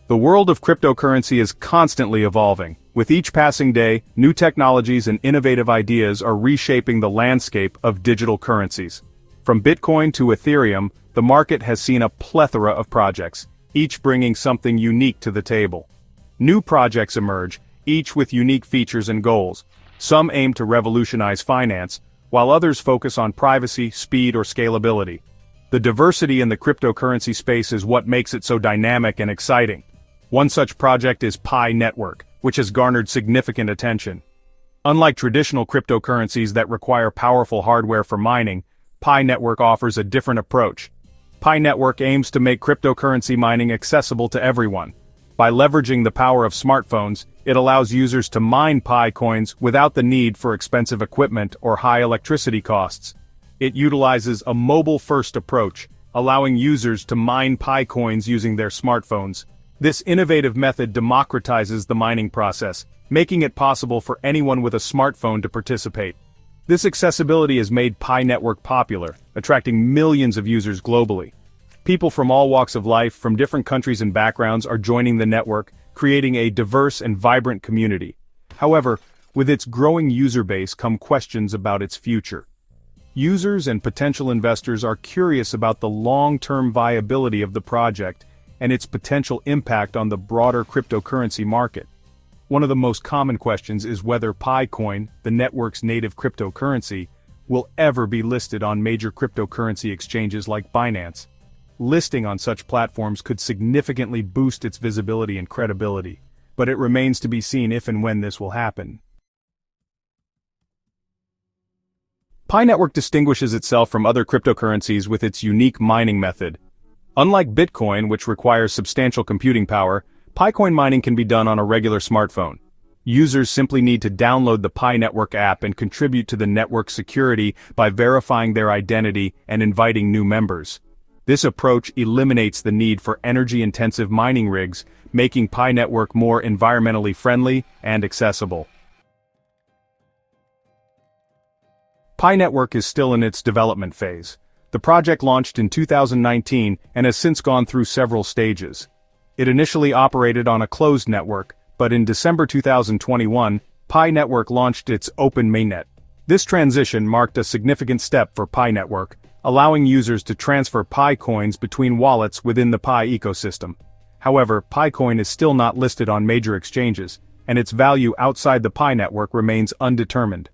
The world of cryptocurrency is constantly evolving. With each passing day, new technologies and innovative ideas are reshaping the landscape of digital currencies. From Bitcoin to Ethereum, the market has seen a plethora of projects, each bringing something unique to the table. New projects emerge, each with unique features and goals. Some aim to revolutionize finance, while others focus on privacy, speed, or scalability. The diversity in the cryptocurrency space is what makes it so dynamic and exciting. One such project is PiNetwork, which has garnered significant attention. Unlike traditional cryptocurrencies that require powerful hardware for mining, PiNetwork offers a different approach. PiNetwork aims to make cryptocurrency mining accessible to everyone. By leveraging the power of smartphones, it allows users to mine Pi coins without the need for expensive equipment or high electricity costs. It utilizes a mobile-first approach, allowing users to mine Pi coins using their smartphones. This innovative method democratizes the mining process, making it possible for anyone with a smartphone to participate. This accessibility has made PiNetwork popular, attracting millions of users globally. People from all walks of life, from different countries and backgrounds, are joining the network, creating a diverse and vibrant community. However, with its growing user base come questions about its future. Users and potential investors are curious about the long-term viability of the project and its potential impact on the broader cryptocurrency market. One of the most common questions is whether Picoin, the network's native cryptocurrency, will ever be listed on major cryptocurrency exchanges like Binance. Listing on such platforms could significantly boost its visibility and credibility, but it remains to be seen if and when this will happen. PiNetwork distinguishes itself from other cryptocurrencies with its unique mining method. Unlike Bitcoin, which requires substantial computing power, Picoin mining can be done on a regular smartphone. Users simply need to download the PiNetwork app and contribute to the network's security by verifying their identity and inviting new members. This approach eliminates the need for energy-intensive mining rigs, making PiNetwork more environmentally friendly and accessible. PiNetwork is still in its development phase. The project launched in 2019 and has since gone through several stages. It initially operated on a closed network, but in December 2021, PiNetwork launched its open mainnet. This transition marked a significant step for PiNetwork, allowing users to transfer Pi coins between wallets within the Pi ecosystem. However, Picoin is still not listed on major exchanges, and its value outside the Pi network remains undetermined.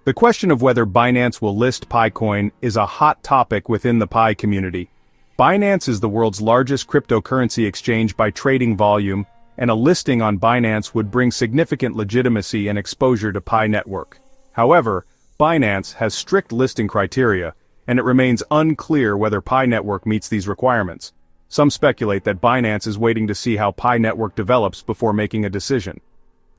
The question of whether Binance will list Picoin is a hot topic within the Pi community. Binance is the world's largest cryptocurrency exchange by trading volume, and a listing on Binance would bring significant legitimacy and exposure to PiNetwork. However, Binance has strict listing criteria, and it remains unclear whether PiNetwork meets these requirements. Some speculate that Binance is waiting to see how PiNetwork develops before making a decision.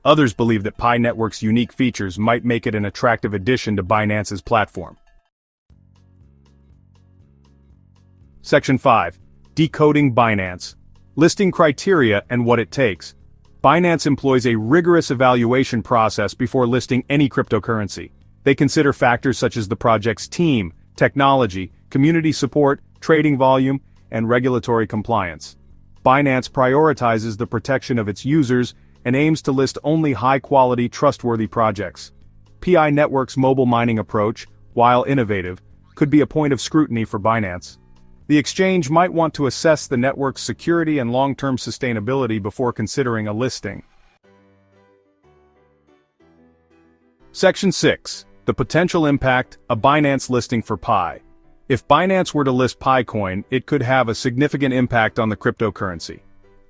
Others believe that PiNetwork's unique features might make it an attractive addition to Binance's platform. Section 5. Decoding Binance. Listing criteria and what it takes. Binance employs a rigorous evaluation process before listing any cryptocurrency. They consider factors such as the project's team, technology, community support, trading volume, and regulatory compliance. Binance prioritizes the protection of its users and aims to list only high-quality, trustworthy projects. PiNetwork's mobile mining approach, while innovative, could be a point of scrutiny for Binance. The exchange might want to assess the network's security and long-term sustainability before considering a listing. Section 6. The potential impact of Binance listing for Pi. If Binance were to list Picoin, it could have a significant impact on the cryptocurrency.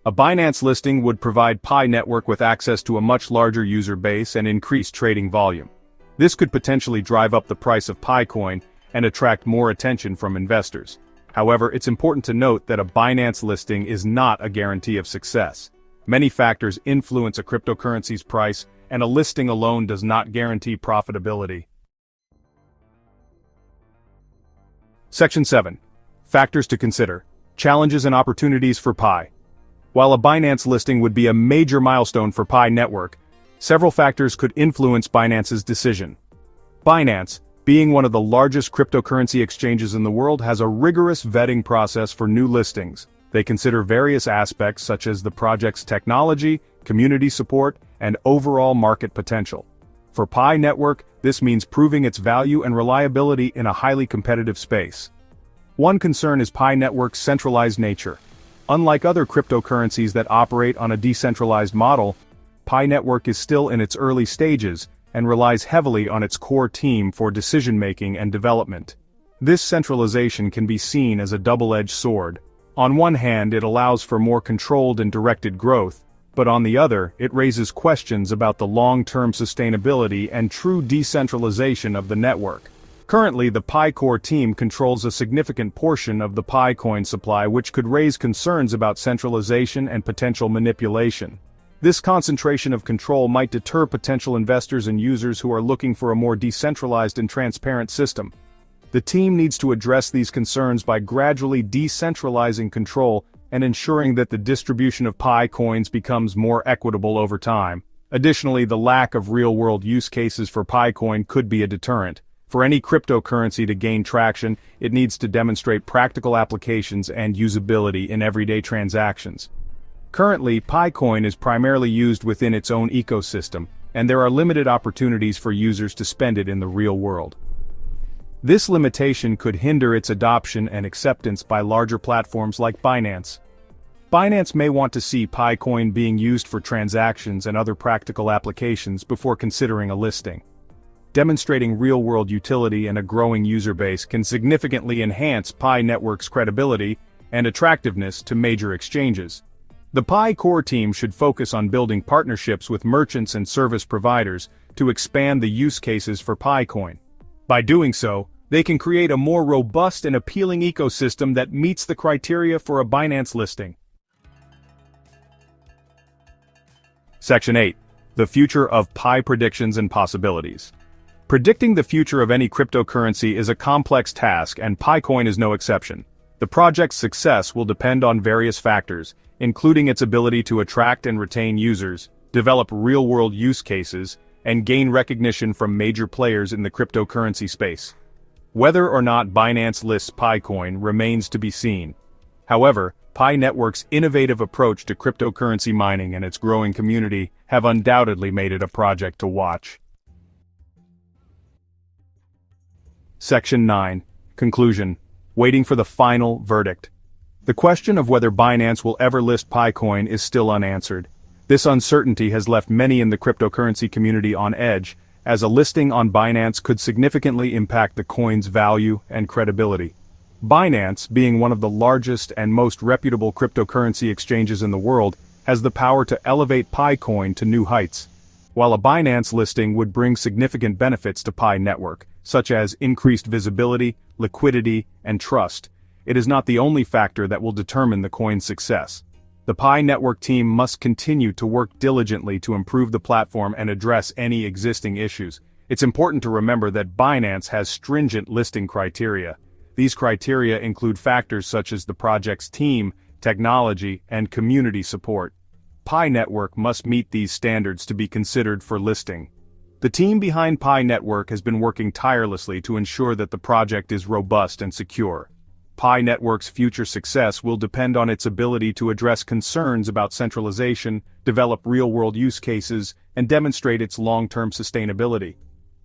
A Binance listing would provide PiNetwork with access to a much larger user base and increased trading volume. This could potentially drive up the price of Picoin and attract more attention from investors. However, it's important to note that a Binance listing is not a guarantee of success. Many factors influence a cryptocurrency's price, and a listing alone does not guarantee profitability. Section 7. Factors to consider. Challenges and opportunities for Pi. While a Binance listing would be a major milestone for PiNetwork, several factors could influence Binance's decision. Binance, Being one of the largest cryptocurrency exchanges in the world has a rigorous vetting process for new listings. They consider various aspects such as the project's technology, community support, and overall market potential. For PiNetwork, this means proving its value and reliability in a highly competitive space. One concern is PiNetwork's centralized nature. Unlike other cryptocurrencies that operate on a decentralized model, PiNetwork is still in its early stages and relies heavily on its core team for decision-making and development. This centralization can be seen as a double-edged sword. On one hand, it allows for more controlled and directed growth, but on the other, it raises questions about the long-term sustainability and true decentralization of the network. Currently, the PiCore team controls a significant portion of the PiCoin supply, which could raise concerns about centralization and potential manipulation. This concentration of control might deter potential investors and users who are looking for a more decentralized and transparent system. The team needs to address these concerns by gradually decentralizing control and ensuring that the distribution of Pi coins becomes more equitable over time. Additionally, the lack of real-world use cases for PiCoin could be a deterrent. For any cryptocurrency to gain traction, it needs to demonstrate practical applications and usability in everyday transactions. Currently, PiCoin is primarily used within its own ecosystem, and there are limited opportunities for users to spend it in the real world. This limitation could hinder its adoption and acceptance by larger platforms like Binance. Binance may want to see PiCoin being used for transactions and other practical applications before considering a listing. Demonstrating real-world utility and a growing user base can significantly enhance PiNetwork's credibility and attractiveness to major exchanges. The PiCore team should focus on building partnerships with merchants and service providers to expand the use cases for PiCoin. By doing so, they can create a more robust and appealing ecosystem that meets the criteria for a Binance listing. Section 8. The Future of Pi Predictions and Possibilities. Predicting the future of any cryptocurrency is a complex task, and PiCoin is no exception. The project's success will depend on various factors, including its ability to attract and retain users, develop real-world use cases, and gain recognition from major players in the cryptocurrency space. Whether or not Binance lists PiCoin remains to be seen. However, PiNetwork's innovative approach to cryptocurrency mining and its growing community have undoubtedly made it a project to watch. Section 9. Conclusion. Waiting for the final verdict. The question of whether Binance will ever list PiCoin is still unanswered. This uncertainty has left many in the cryptocurrency community on edge, as a listing on Binance could significantly impact the coin's value and credibility. Binance, being one of the largest and most reputable cryptocurrency exchanges in the world, has the power to elevate PiCoin to new heights. While a Binance listing would bring significant benefits to PiNetwork, such as increased visibility, liquidity, and trust, it is not the only factor that will determine the coin's success. The PiNetwork team must continue to work diligently to improve the platform and address any existing issues. It's important to remember that Binance has stringent listing criteria. These criteria include factors such as the project's team, technology, and community support. PiNetwork must meet these standards to be considered for listing. The team behind PiNetwork has been working tirelessly to ensure that the project is robust and secure. PiNetwork's future success will depend on its ability to address concerns about centralization, develop real-world use cases, and demonstrate its long-term sustainability.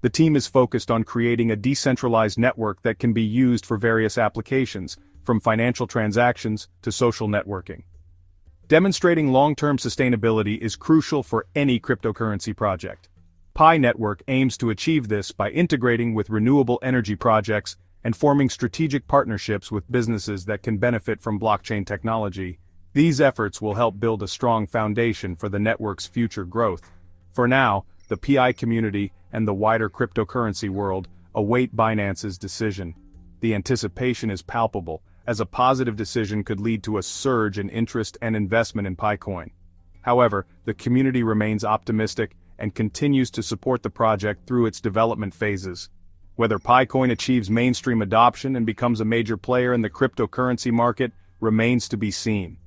The team is focused on creating a decentralized network that can be used for various applications, from financial transactions to social networking. Demonstrating long-term sustainability is crucial for any cryptocurrency project. PiNetwork aims to achieve this by integrating with renewable energy projects and forming strategic partnerships with businesses that can benefit from blockchain technology. These efforts will help build a strong foundation for the network's future growth. For now, the PI community and the wider cryptocurrency world await Binance's decision. The anticipation is palpable, as a positive decision could lead to a surge in interest and investment in PiCoin. However, the community remains optimistic and continues to support the project through its development phases. Whether PiCoin achieves mainstream adoption and becomes a major player in the cryptocurrency market remains to be seen.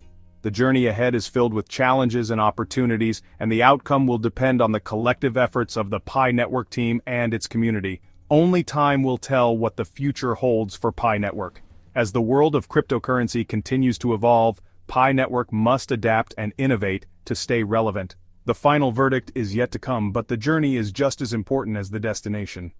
The journey ahead is filled with challenges and opportunities, and the outcome will depend on the collective efforts of the PiNetwork team and its community. Only time will tell what the future holds for PiNetwork. As the world of cryptocurrency continues to evolve, PiNetwork must adapt and innovate to stay relevant. The final verdict is yet to come, but the journey is just as important as the destination.